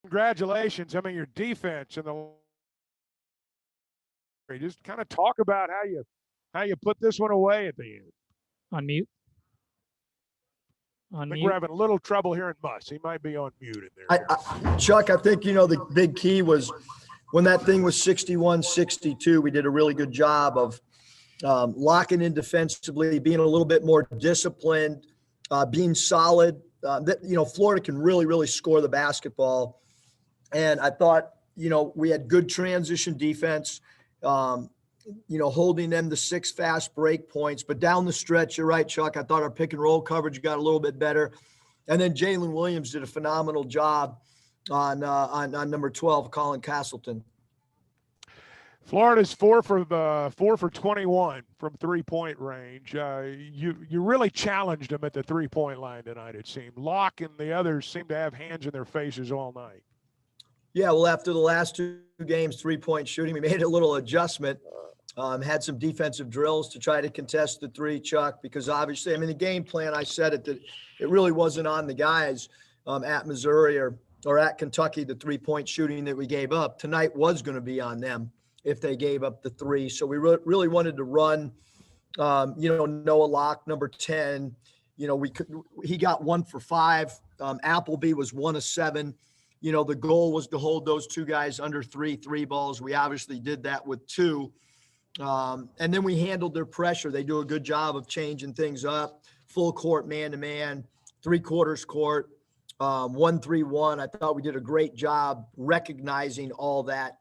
Congratulations. I mean, your defense and the just kind of talk about how you put this one away at the end. On mute. On I think we're mute. having a little trouble hearing Muss. He might be on mute in there. Chuck, I think, the big key was when that thing was 61-62, we did a really good job of locking in defensively, being a little bit more disciplined, being solid. Florida can really, really score the basketball. And I thought, we had good transition defense, holding them to 6 fast break points. But down the stretch, you're right, Chuck, I thought our pick and roll coverage got a little bit better. And then Jalen Williams did a phenomenal job on number 12, Colin Castleton. Florida's 4 for 21 from 3-point range. You really challenged them at the 3-point line tonight, it seemed. Locke and the others seemed to have hands in their faces all night. Yeah, well, after the last 2 games, 3-point shooting, we made a little adjustment. Had some defensive drills to try to contest the 3, Chuck, because obviously, the game plan, I said it, that it really wasn't on the guys at Missouri or at Kentucky, the 3-point shooting that we gave up. Tonight was going to be on them if they gave up the 3. So we really wanted to run, Noah Locke, number 10. He got 1 for 5. Appleby was 1 of 7. The goal was to hold those 2 guys under 3 balls. We obviously did that with 2. And then we handled their pressure. They do a good job of changing things up. Full court, man-to-man, 3/4 court, 1-3-1. I thought we did a great job recognizing all that,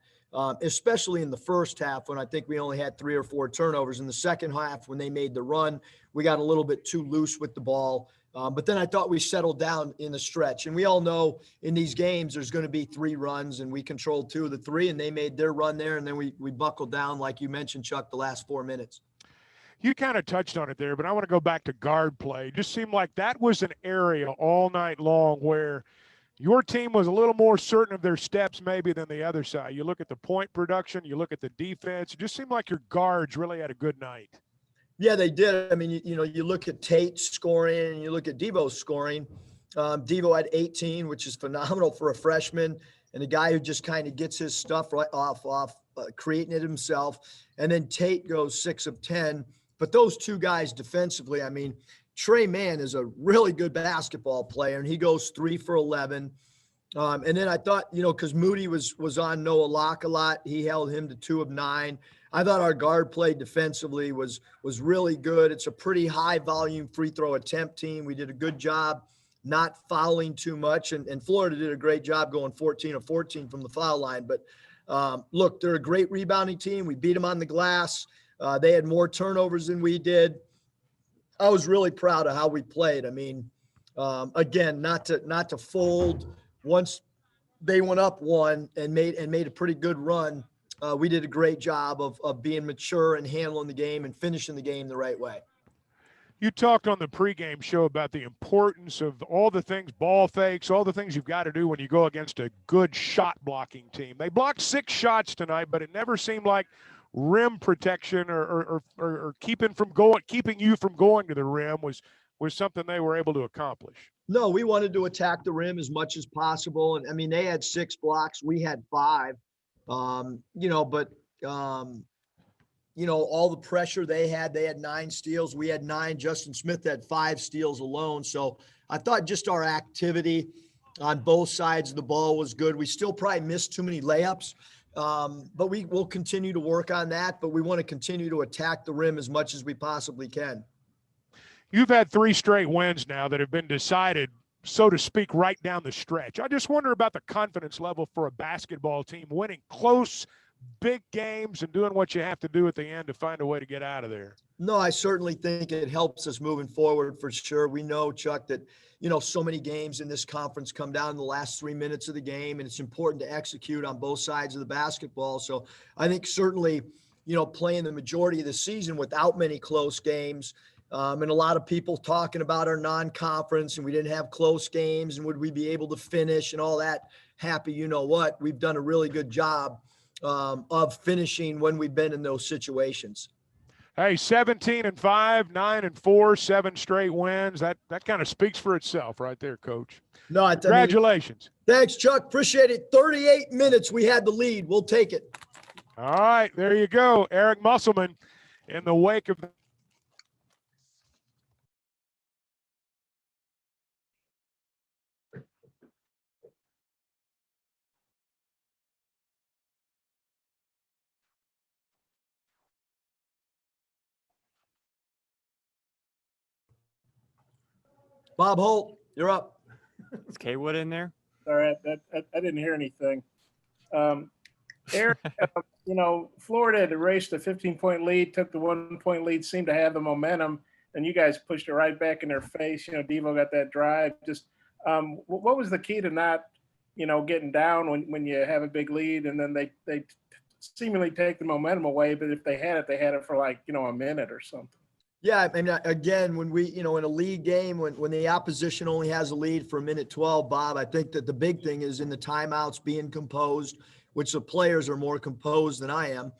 especially in the first half when I think we only had 3 or 4 turnovers. In the second half, when they made the run, we got a little bit too loose with the ball. But then I thought we settled down in the stretch. And we all know in these games there's going to be 3 runs, and we controlled 2 of the 3, and they made their run there. And then we buckled down, like you mentioned, Chuck, the last 4 minutes. You kind of touched on it there, but I want to go back to guard play. It just seemed like that was an area all night long where your team was a little more certain of their steps maybe than the other side. You look at the point production, you look at the defense. It just seemed like your guards really had a good night. Yeah, they did. You look at Tate scoring and you look at Devo's scoring. Devo had 18, which is phenomenal for a freshman and a guy who just kind of gets his stuff right off creating it himself. And then Tate goes 6 of 10. But those 2 guys defensively, Trey Mann is a really good basketball player, and he goes 3 for 11. And then I thought, because Moody was on Noah Locke a lot, he held him to 2 of 9. I thought our guard play defensively was really good. It's a pretty high volume free throw attempt team. We did a good job not fouling too much, and Florida did a great job going 14 of 14 from the foul line. But look, they're a great rebounding team. We beat them on the glass. They had more turnovers than we did. I was really proud of how we played. Again, not to fold. Once they went up 1 and made a pretty good run, we did a great job of being mature and handling the game and finishing the game the right way. You talked on the pregame show about the importance of all the things, ball fakes, all the things you've got to do when you go against a good shot blocking team. They blocked 6 shots tonight, but it never seemed like rim protection or keeping you from going to the rim was something they were able to accomplish. No, we wanted to attack the rim as much as possible. And they had 6 blocks. We had 5. All the pressure they had 9 steals. We had 9. Justin Smith had 5 steals alone. So I thought just our activity on both sides of the ball was good. We still probably missed too many layups, but we will continue to work on that. But we want to continue to attack the rim as much as we possibly can. You've had 3 straight wins now that have been decided, so to speak, right down the stretch. I just wonder about the confidence level for a basketball team winning close, big games and doing what you have to do at the end to find a way to get out of there. No, I certainly think it helps us moving forward for sure. We know, Chuck, that, so many games in this conference come down in the last 3 minutes of the game, and it's important to execute on both sides of the basketball. So I think certainly, playing the majority of the season without many close games, and a lot of people talking about our non-conference and we didn't have close games and would we be able to finish and all that happy, we've done a really good job of finishing when we've been in those situations. Hey, 17-5, 9-4, 7 straight wins. That kind of speaks for itself right there, Coach. No, I mean, congratulations. Thanks, Chuck. Appreciate it. 38 minutes. We had the lead. We'll take it. All right, there you go. Eric Musselman in the wake of the Bob Holt, you're up. Is K-Wood in there? All right, I didn't hear anything. Eric, Florida had erased a 15-point lead, took the 1-point lead, seemed to have the momentum, and you guys pushed it right back in their face. Devo got that drive. Just what was the key to not, getting down when you have a big lead, and then they seemingly take the momentum away, but if they had it for like, a minute or something. Yeah, I mean, again, when we, in a league game, when the opposition only has a lead for a minute 12, Bob, I think that the big thing is in the timeouts being composed, which the players are more composed than I am.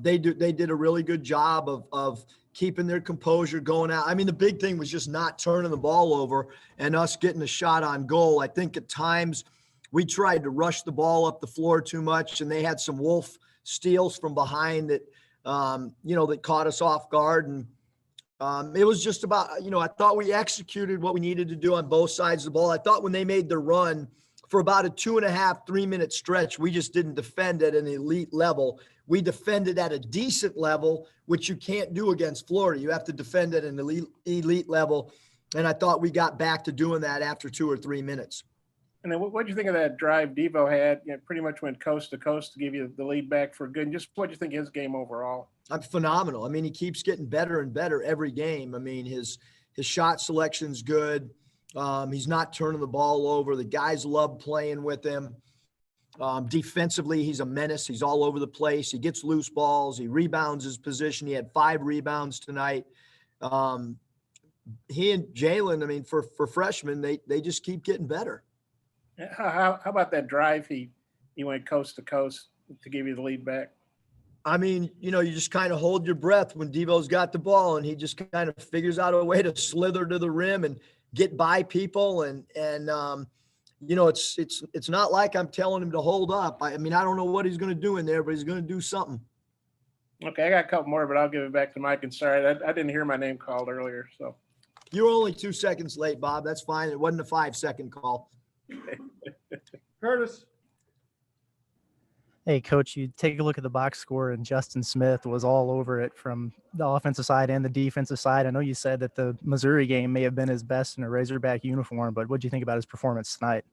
They did a really good job of keeping their composure going out. I mean, the big thing was just not turning the ball over and us getting a shot on goal. I think at times we tried to rush the ball up the floor too much, and they had some wolf steals from behind that, that caught us off guard. And it was just about, I thought we executed what we needed to do on both sides of the ball. I thought when they made their run for about a 2.5, 3 minute stretch, we just didn't defend at an elite level. We defended at a decent level, which you can't do against Florida. You have to defend at an elite level. And I thought we got back to doing that after 2 or 3 minutes. And then what do you think of that drive Devo had? Pretty much went coast to coast to give you the lead back for good. And just what do you think of his game overall? I'm phenomenal. I mean, he keeps getting better and better every game. I mean, his shot selection's good. He's not turning the ball over. The guys love playing with him. Defensively, he's a menace. He's all over the place. He gets loose balls. He rebounds his position. He had 5 rebounds tonight. He and Jalen, I mean, for freshmen, they just keep getting better. How about that drive he went coast to coast to give you the lead back? I mean, you just kind of hold your breath when Devo's got the ball, and he just kind of figures out a way to slither to the rim and get by people. And it's not like I'm telling him to hold up. I mean, I don't know what he's going to do in there, but he's going to do something. Okay, I got a couple more, but I'll give it back to Mike. And sorry, I didn't hear my name called earlier. So you were only 2 seconds late, Bob. That's fine. It wasn't a 5-second call. Curtis. Hey, Coach, you take a look at the box score, and Justin Smith was all over it from the offensive side and the defensive side. I know you said that the Missouri game may have been his best in a Razorback uniform, but what do you think about his performance tonight?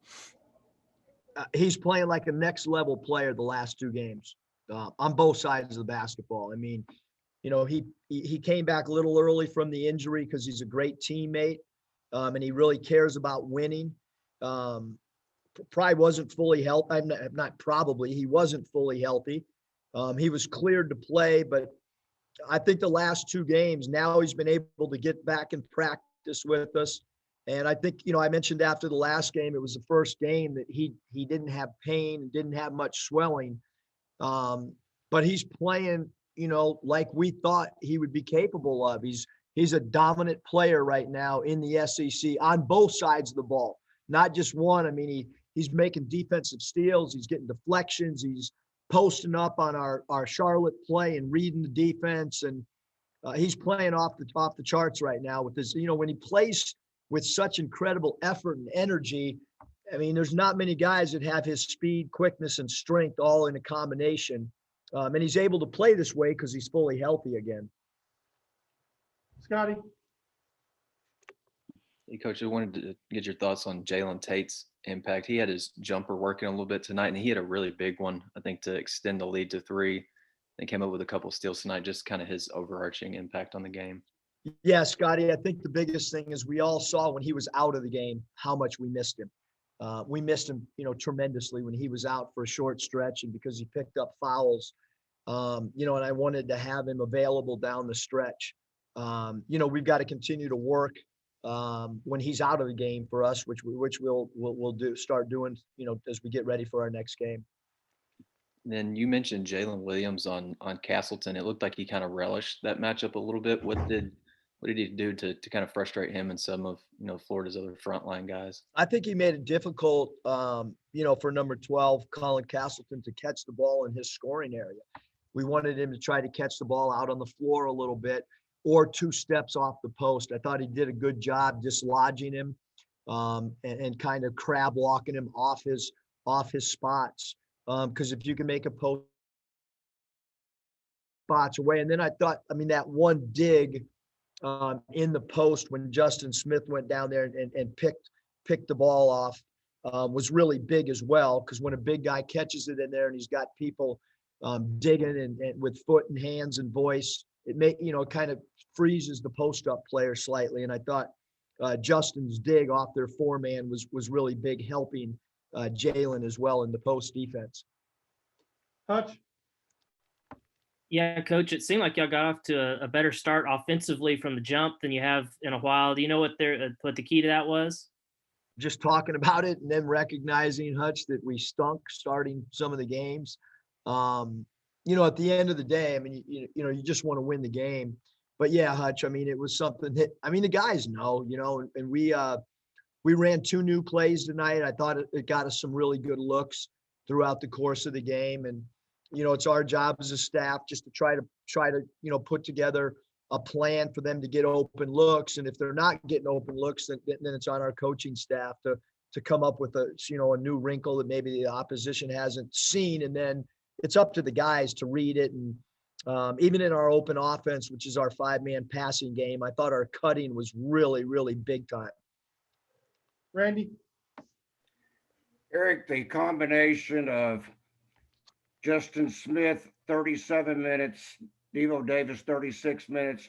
He's playing like a next-level player the last 2 games on both sides of the basketball. I mean, he came back a little early from the injury because he's a great teammate, and he really cares about winning. Probably wasn't fully healthy. Not probably. He wasn't fully healthy. He was cleared to play, but I think the last 2 games, now he's been able to get back and practice with us. And I think, I mentioned after the last game, it was the first game that he didn't have pain and didn't have much swelling. But he's playing, like we thought he would be capable of. He's a dominant player right now in the SEC on both sides of the ball, not just one. I mean, he's making defensive steals. He's getting deflections. He's posting up on our Charlotte play and reading the defense. And he's playing off the charts right now with this. When he plays with such incredible effort and energy, I mean, there's not many guys that have his speed, quickness, and strength all in a combination. And he's able to play this way because he's fully healthy again. Scotty. Hey, Coach, I wanted to get your thoughts on Jalen Tate's impact. He had his jumper working a little bit tonight, and he had a really big one, I think, to extend the lead to 3. They came up with a couple steals tonight, just kind of his overarching impact on the game. Yeah, Scotty, I think the biggest thing is we all saw when he was out of the game how much we missed him. We missed him, tremendously when he was out for a short stretch, and because he picked up fouls, and I wanted to have him available down the stretch. We've got to continue to work when he's out of the game for us, which we'll start doing, as we get ready for our next game. Then you mentioned Jalen Williams on Castleton. It looked like he kind of relished that matchup a little bit. What did he do to kind of frustrate him and some of Florida's other frontline guys? I think he made it difficult, for number 12, Colin Castleton, to catch the ball in his scoring area. We wanted him to try to catch the ball out on the floor a little bit or 2 steps off the post. I thought he did a good job dislodging him and kind of crab walking him off his spots. Because if you can make a post spots away. And then I thought, that one dig in the post when Justin Smith went down there and picked the ball off was really big as well. Because when a big guy catches it in there and he's got people digging and with foot and hands and voice, it kind of freezes the post up player slightly. And I thought Justin's dig off their 4-man was really big, helping Jalen as well in the post defense. Hutch? Yeah, Coach, it seemed like y'all got off to a better start offensively from the jump than you have in a while. Do you know what the key to that was? Just talking about it and then recognizing, Hutch, that we stunk starting some of the games. At the end of the day, you just want to win the game. But yeah, Hutch, it was something that, the guys know, and we ran 2 new plays tonight. I thought it got us some really good looks throughout the course of the game. And, it's our job as a staff just to try to put together a plan for them to get open looks. And if they're not getting open looks, then it's on our coaching staff to come up with a new wrinkle that maybe the opposition hasn't seen. And then it's up to the guys to read it. And even in our open offense, which is our 5-man passing game, I thought our cutting was really, really big time. Randy? Eric, the combination of Justin Smith, 37 minutes, Devo Davis, 36 minutes,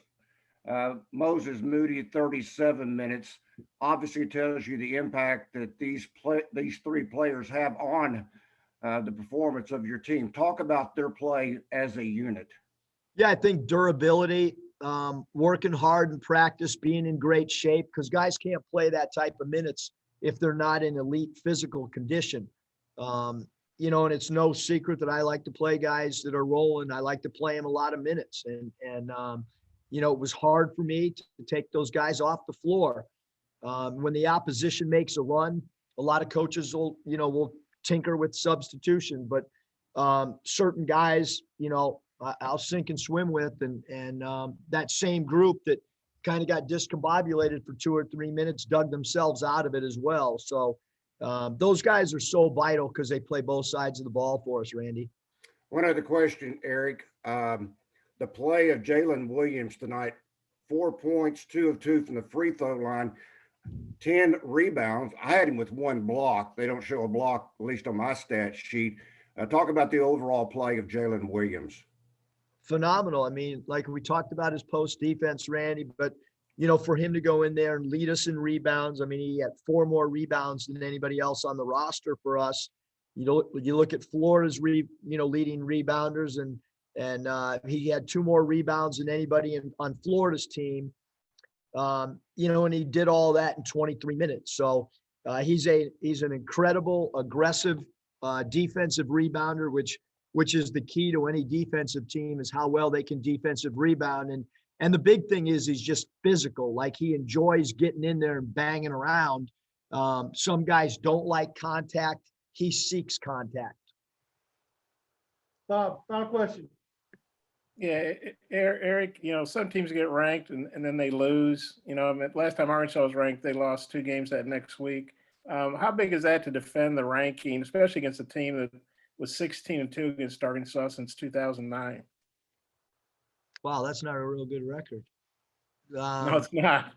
Moses Moody, 37 minutes, obviously tells you the impact that these 3 players have on the performance of your team. Talk about their play as a unit. Yeah, I think durability, working hard in practice, being in great shape, because guys can't play that type of minutes if they're not in elite physical condition. And it's no secret that I like to play guys that are rolling. I like to play them a lot of minutes. And it was hard for me to take those guys off the floor. When the opposition makes a run, a lot of coaches will tinker with substitution, but certain guys, I'll sink and swim with, and that same group that kind of got discombobulated for 2 or 3 minutes dug themselves out of it as well. So those guys are so vital because they play both sides of the ball for us, Randy. One other question, Eric. The play of Jalen Williams tonight, 4 points, 2 of 2 from the free throw line, 10 rebounds. I had him with 1 block. They don't show a block, at least on my stat sheet. Talk about the overall play of Jalen Williams. Phenomenal. Like we talked about his post defense, Randy, but for him to go in there and lead us in rebounds. He had 4 more rebounds than anybody else on the roster for us. You look at Florida's leading rebounders, and he had 2 more rebounds than anybody on Florida's team. And he did all that in 23 minutes. So he's an incredible, aggressive defensive rebounder, which is the key to any defensive team, is how well they can defensive rebound. And the big thing is he's just physical. Like, he enjoys getting in there and banging around. Some guys don't like contact. He seeks contact. Bob, final question. Yeah, Eric, some teams get ranked and then they lose. Last time Arkansas was ranked, they lost 2 games that next week. How big is that to defend the ranking, especially against a team that was 16-2 against Arkansas since 2009? Wow, that's not a real good record. No, it's not.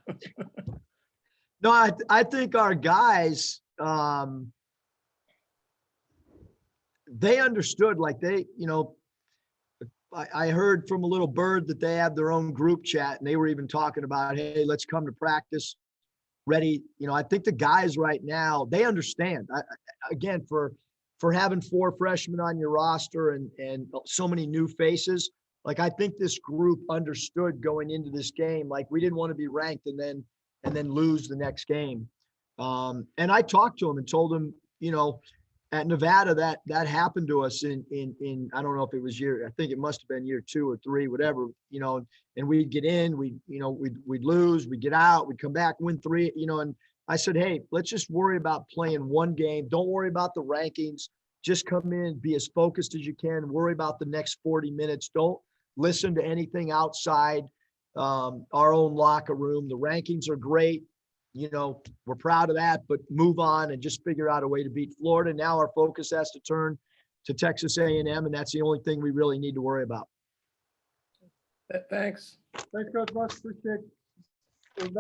No, I think our guys, they understood, I heard from a little bird that they have their own group chat, and they were even talking about, hey, let's come to practice ready. I think the guys right now, they understand. Again, for having 4 freshmen on your roster and so many new faces, I think this group understood going into this game, we didn't want to be ranked and then lose the next game. And I talked to them and told them, at Nevada, that happened to us in I don't know if it was I think it must have been year 2 or 3, whatever, and we'd get in, we'd lose, we'd get out, we'd come back, win 3, and I said, hey, let's just worry about playing one game. Don't worry about the rankings. Just come in, be as focused as you can, worry about the next 40 minutes. Don't listen to anything outside our own locker room. The rankings are great. We're proud of that, but move on and just figure out a way to beat Florida. Now our focus has to turn to Texas A&M, and that's the only thing we really need to worry about. Thanks. Thanks, Coach Buck. Appreciate it.